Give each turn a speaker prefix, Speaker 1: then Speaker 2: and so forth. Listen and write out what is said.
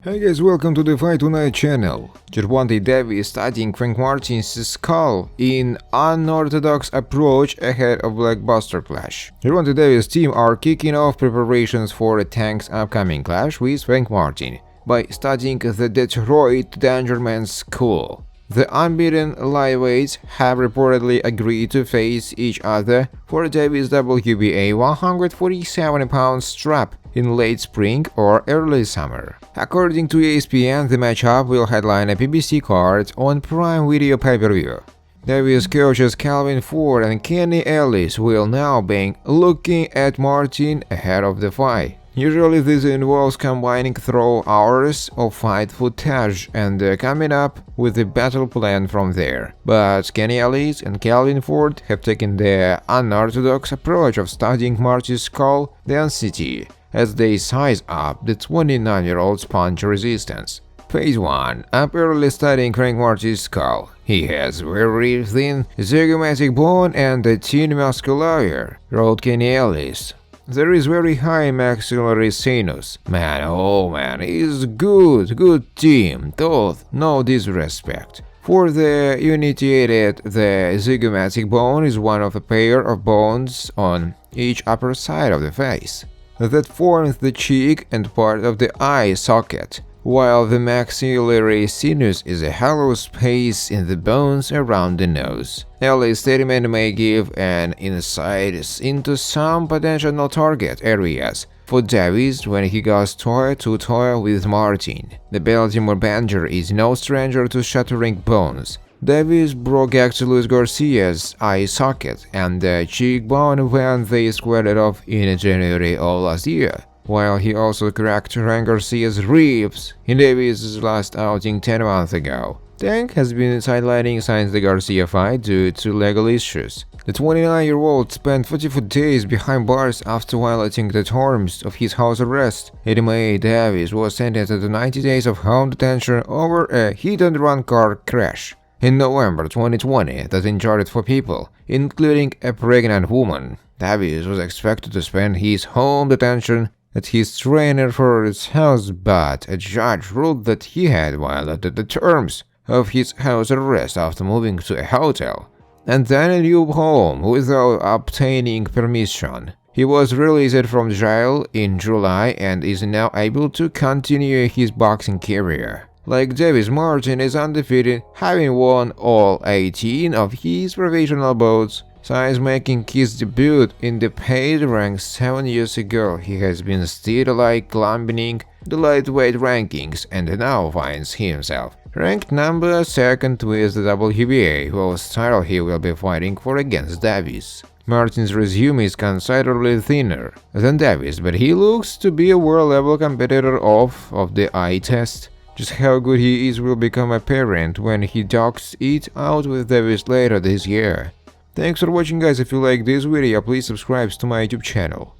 Speaker 1: Hey guys, welcome to the Fight Tonight channel. Gervonta Davis studying Frank Martin's skull in unorthodox approach ahead of blockbuster clash. Gervonta Davis' team are kicking off preparations for a Tank's upcoming clash with Frank Martin by studying the Detroit Dangerman's skull. The unbeaten lightweights have reportedly agreed to face each other for Davis' WBA 147-pound strap in late spring or early summer. According to ESPN, the matchup will headline a PBC card on Prime Video pay-per-view. Davis coaches Calvin Ford and Kenny Ellis will now be looking at Martin ahead of the fight. Usually this involves combining throw hours of fight footage and coming up with a battle plan from there. But Kenny Ellis and Calvin Ford have taken the unorthodox approach of studying Martin's skull density as they size up the 29-year-old's punch resistance. Phase 1. Apparently studying Frank Martin's skull. He has very thin zygomatic bone and a thin muscle, wrote Kenny Ellis. There is very high maxillary sinus. Man, oh man, he's good team, though no disrespect. For the unitiated, the zygomatic bone is one of a pair of bones on each upper side of the face that forms the cheek and part of the eye socket, while the maxillary sinus is a hollow space in the bones around the nose. Ellis' statement may give an insight into some potential target areas for Davis when he goes toe-to-toe with Martin. The Baltimore Badger is no stranger to shattering bones. Davis broke Hector Luis Garcia's eye socket and the cheekbone when they squared it off in January of last year, while he also cracked Ryan Garcia's ribs in Davis' last outing 10 months ago. Tank has been sidelining since the Garcia fight due to legal issues. The 29-year-old spent 44 days behind bars after violating the terms of his house arrest. In May, Davis was sentenced to 90 days of home detention over a hit-and-run car crash in November 2020 that injured 4 people, including a pregnant woman. Davis was expected to spend his home detention at his trainer's house, but a judge ruled that he had violated the terms of his house arrest after moving to a hotel and then a new home without obtaining permission. He was released from jail in July and is now able to continue his boxing career. Like Davis, Martin is undefeated, having won all 18 of his professional bouts since making his debut in the paid ranks 7 years ago. He has been steadily climbing the lightweight rankings and now finds himself ranked number 2nd with the WBA, whose title he will be fighting for against Davis. Martin's resume is considerably thinner than Davis, but he looks to be a world-level competitor off of the eye test. Just how good he is will become apparent when he ducks it out with Davis later this year. Thanks for watching guys. If you like this video, please subscribe to my YouTube channel.